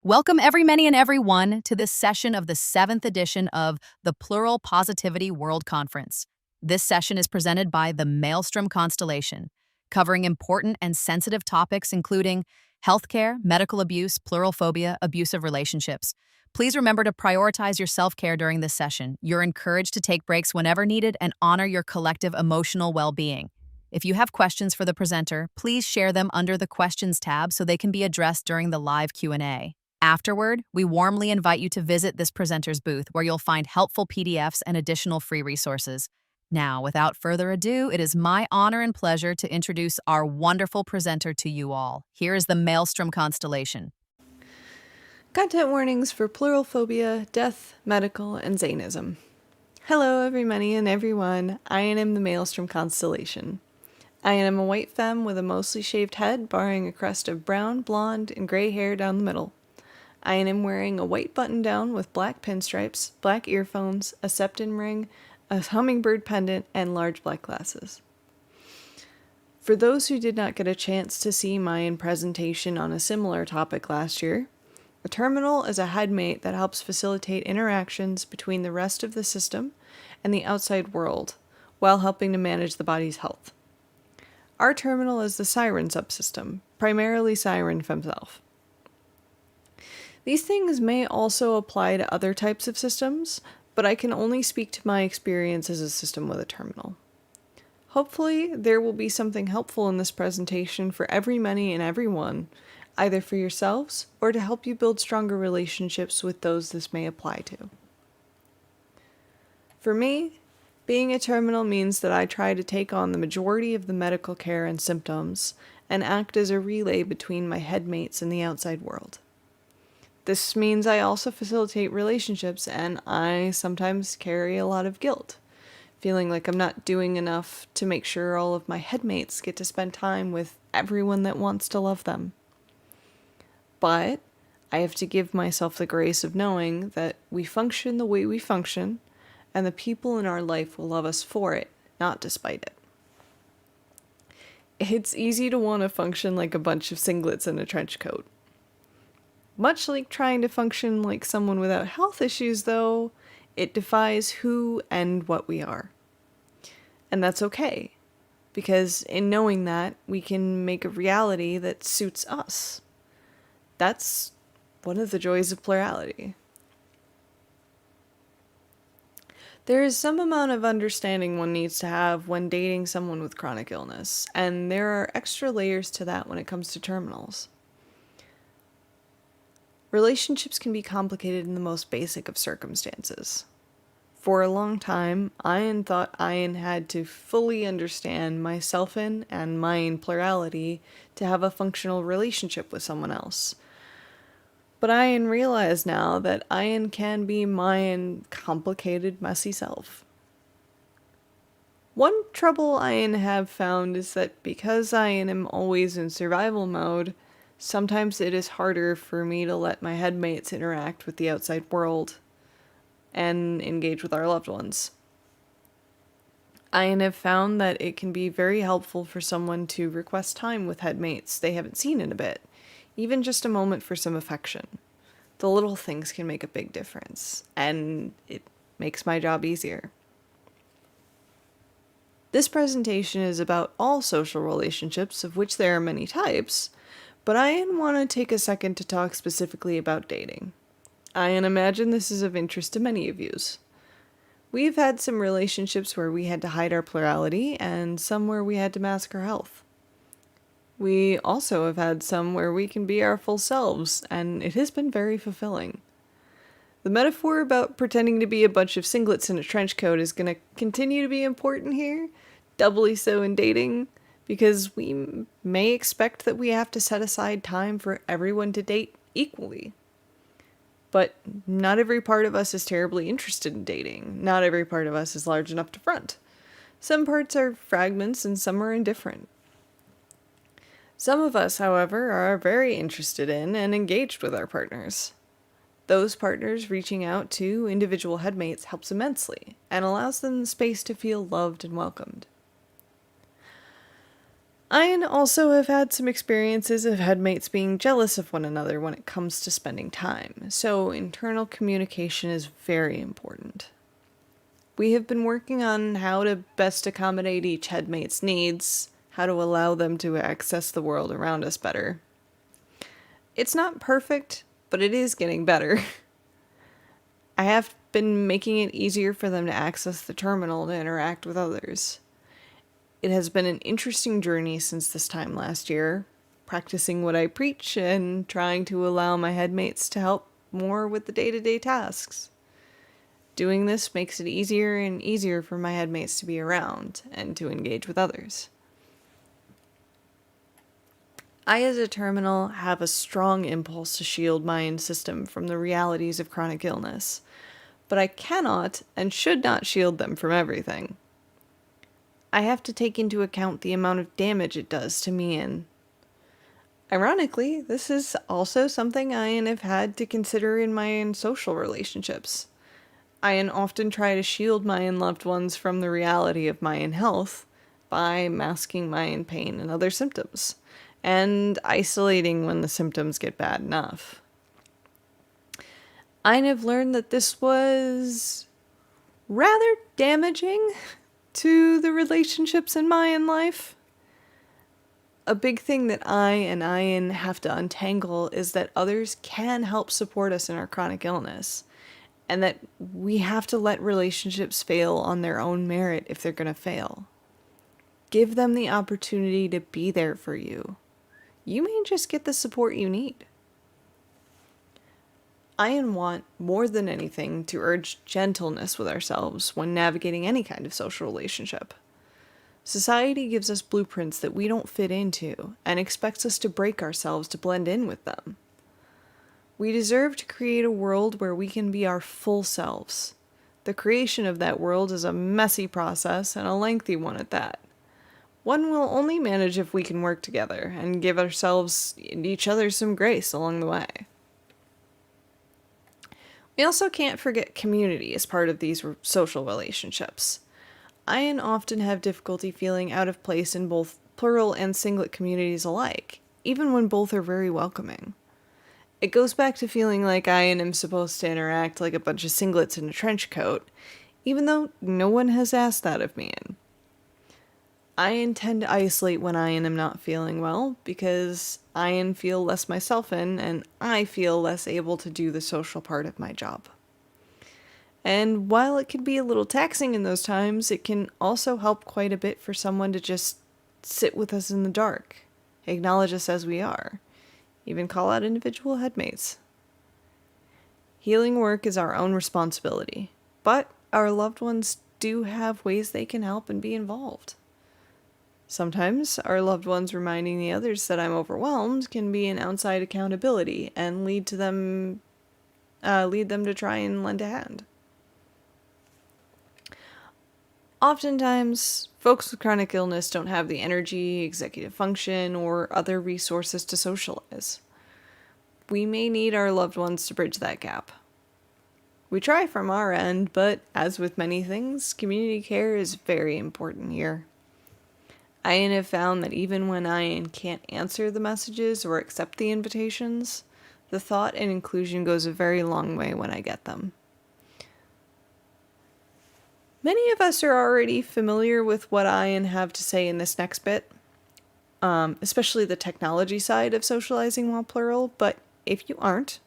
Welcome, every many and everyone, to this session of the 7th edition of the Plural Positivity World Conference. This session is presented by the Maelstrom Constellation, covering important and sensitive topics including healthcare, medical abuse, plural phobia, abusive relationships. Please remember to prioritize your self-care during this session. You're encouraged to take breaks whenever needed and honor your collective emotional well-being. If you have questions for the presenter, please share them under the Questions tab so they can be addressed during the live Q&A. Afterward, we warmly invite you to visit this presenter's booth where you'll find helpful PDFs and additional free resources. Now, without further ado, it is my honor and pleasure to introduce our wonderful presenter to you all. Here is the Maelstrom Constellation. Content warnings for plural phobia, death, medical, and Xanism. Hello, everybody and everyone. I am the Maelstrom Constellation. I am a white femme with a mostly shaved head, barring a crest of brown, blonde, and gray hair down the middle. I am wearing a white button-down with black pinstripes, black earphones, a septum ring, a hummingbird pendant, and large black glasses. For those who did not get a chance to see my presentation on a similar topic last year, a terminal is a headmate that helps facilitate interactions between the rest of the system and the outside world, while helping to manage the body's health. Our terminal is the siren subsystem, primarily siren himself. These things may also apply to other types of systems, but I can only speak to my experience as a system with a terminal. Hopefully, there will be something helpful in this presentation for everybody and everyone, either for yourselves or to help you build stronger relationships with those this may apply to. For me, being a terminal means that I try to take on the majority of the medical care and symptoms and act as a relay between my headmates and the outside world. This means I also facilitate relationships, and I sometimes carry a lot of guilt, feeling like I'm not doing enough to make sure all of my headmates get to spend time with everyone that wants to love them. But I have to give myself the grace of knowing that we function the way we function, and the people in our life will love us for it, not despite it. It's easy to want to function like a bunch of singlets in a trench coat. Much like trying to function like someone without health issues, though, it defies who and what we are. And that's okay, because in knowing that, we can make a reality that suits us. That's one of the joys of plurality. There is some amount of understanding one needs to have when dating someone with chronic illness, and there are extra layers to that when it comes to terminals. Relationships can be complicated in the most basic of circumstances. For a long time, I thought I had to fully understand myself and mine plurality to have a functional relationship with someone else. But I realize now that I can be my complicated, messy self. One trouble I have found is that because I am always in survival mode, sometimes it is harder for me to let my headmates interact with the outside world and engage with our loved ones. I have found that it can be very helpful for someone to request time with headmates they haven't seen in a bit, even just a moment for some affection. The little things can make a big difference, and it makes my job easier. This presentation is about all social relationships, of which there are many types, but I want to take a second to talk specifically about dating. I imagine this is of interest to many of yous. We've had some relationships where we had to hide our plurality, and some where we had to mask our health. We also have had some where we can be our full selves, and it has been very fulfilling. The metaphor about pretending to be a bunch of singlets in a trench coat is going to continue to be important here, doubly so in dating, because we may expect that we have to set aside time for everyone to date equally. But not every part of us is terribly interested in dating. Not every part of us is large enough to front. Some parts are fragments and some are indifferent. Some of us, however, are very interested in and engaged with our partners. Those partners reaching out to individual headmates helps immensely and allows them the space to feel loved and welcomed. I also have had some experiences of headmates being jealous of one another when it comes to spending time, so internal communication is very important. We have been working on how to best accommodate each headmate's needs, how to allow them to access the world around us better. It's not perfect, but it is getting better. I have been making it easier for them to access the terminal to interact with others. It has been an interesting journey since this time last year, practicing what I preach and trying to allow my headmates to help more with the day-to-day tasks. Doing this makes it easier and easier for my headmates to be around and to engage with others. I, as a terminal, have a strong impulse to shield my own system from the realities of chronic illness, but I cannot and should not shield them from everything. I have to take into account the amount of damage it does to me, and ironically, this is also something I have had to consider in my own social relationships. I often try to shield my own loved ones from the reality of my own health by masking my own pain and other symptoms, and isolating when the symptoms get bad enough. I have learned that this was rather damaging to the relationships in my own life. A big thing that I and Ian have to untangle is that others can help support us in our chronic illness, and that we have to let relationships fail on their own merit if they're going to fail. Give them the opportunity to be there for you. You may just get the support you need. I want, more than anything, to urge gentleness with ourselves when navigating any kind of social relationship. Society gives us blueprints that we don't fit into and expects us to break ourselves to blend in with them. We deserve to create a world where we can be our full selves. The creation of that world is a messy process and a lengthy one at that. One will only manage if we can work together and give ourselves and each other some grace along the way. We also can't forget community as part of these social relationships. I often have difficulty feeling out of place in both plural and singlet communities alike, even when both are very welcoming. It goes back to feeling like I am supposed to interact like a bunch of singlets in a trench coat, even though no one has asked that of me. I intend to isolate when I am not feeling well, because I feel less myself and I feel less able to do the social part of my job. And while it can be a little taxing in those times, it can also help quite a bit for someone to just sit with us in the dark, acknowledge us as we are, even call out individual headmates. Healing work is our own responsibility, but our loved ones do have ways they can help and be involved. Sometimes our loved ones reminding the others that I'm overwhelmed can be an outside accountability and lead them to try and lend a hand. Oftentimes, folks with chronic illness don't have the energy, executive function, or other resources to socialize. We may need our loved ones to bridge that gap. We try from our end, but as with many things, community care is very important here. I have found that even when I can't answer the messages or accept the invitations, the thought and inclusion goes a very long way when I get them. Many of us are already familiar with what I have to say in this next bit, especially the technology side of socializing while plural, but if you aren't,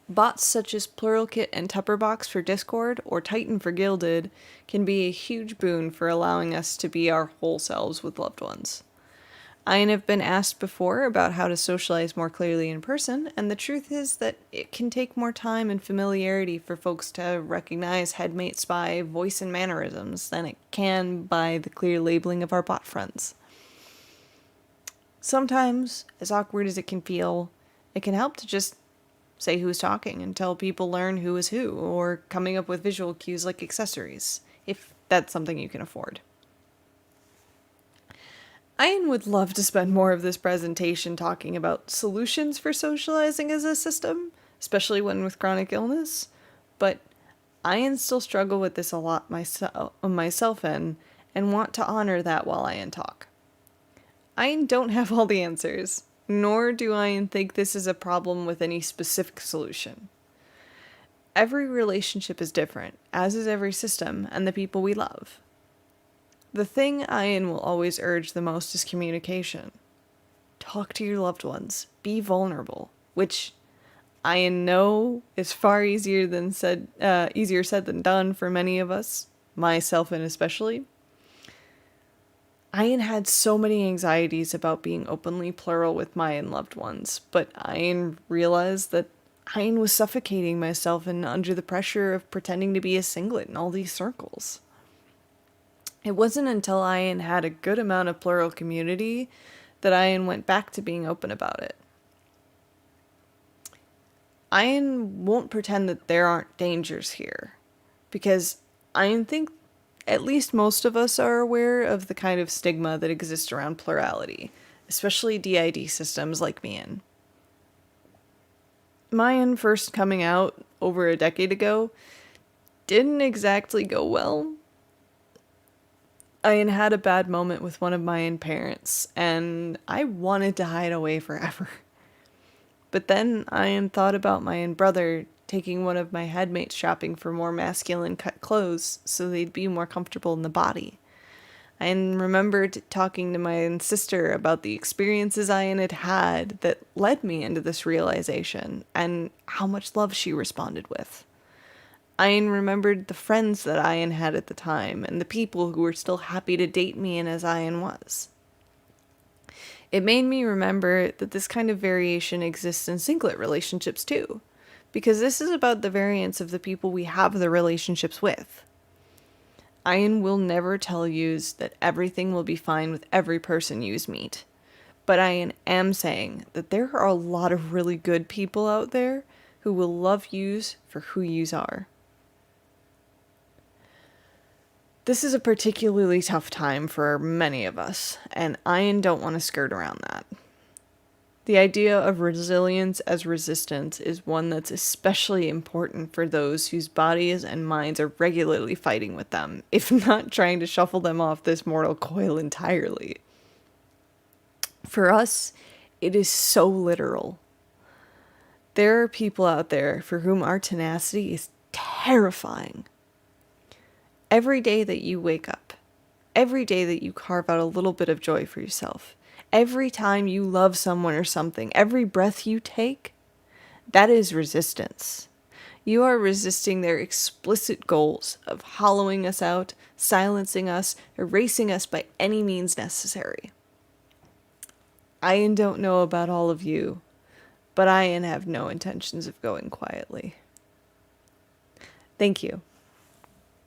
bots such as PluralKit and Tupperbox for Discord or Titan for Gilded can be a huge boon for allowing us to be our whole selves with loved ones. I have been asked before about how to socialize more clearly in person, and the truth is that it can take more time and familiarity for folks to recognize headmates by voice and mannerisms than it can by the clear labeling of our bot friends. Sometimes, as awkward as it can feel, it can help to just say who's talking until people learn who is who, or coming up with visual cues like accessories, if that's something you can afford. Ian would love to spend more of this presentation talking about solutions for socializing as a system, especially when with chronic illness, but Ian still struggle with this a lot myself and want to honor that while Ian talk. I don't have all the answers, nor do I think this is a problem with any specific solution. Every relationship is different, as is every system and the people we love. The thing Ian will always urge the most is communication. Talk to your loved ones. Be vulnerable, which I know is far easier said than done for many of us, myself and especially. Ian had so many anxieties about being openly plural with my loved ones, but Ian realized that Ian was suffocating myself and under the pressure of pretending to be a singlet in all these circles. It wasn't until Ian had a good amount of plural community that Ian went back to being open about it. Ian won't pretend that there aren't dangers here, because Ian thinks at least most of us are aware of the kind of stigma that exists around plurality, especially DID systems like Mian. Mine first coming out over a decade ago didn't exactly go well. Ian had a bad moment with one of my parents, and I wanted to hide away forever. But then Ian thought about my brother taking one of my headmates shopping for more masculine cut clothes so they'd be more comfortable in the body. Ian remembered talking to my sister about the experiences Ian had had that led me into this realization and how much love she responded with. Ian remembered the friends that Ian had at the time and the people who were still happy to date me and as Ian was. It made me remember that this kind of variation exists in singlet relationships too, because this is about the variance of the people we have the relationships with. Ian will never tell yous that everything will be fine with every person yous meet, but I am saying that there are a lot of really good people out there who will love yous for who yous are. This is a particularly tough time for many of us, and Ian don't want to skirt around that. The idea of resilience as resistance is one that's especially important for those whose bodies and minds are regularly fighting with them, if not trying to shuffle them off this mortal coil entirely. For us, it is so literal. There are people out there for whom our tenacity is terrifying. Every day that you wake up, every day that you carve out a little bit of joy for yourself, every time you love someone or something, every breath you take, that is resistance. You are resisting their explicit goals of hollowing us out, silencing us, erasing us by any means necessary. I don't know about all of you, but I have no intentions of going quietly. Thank you.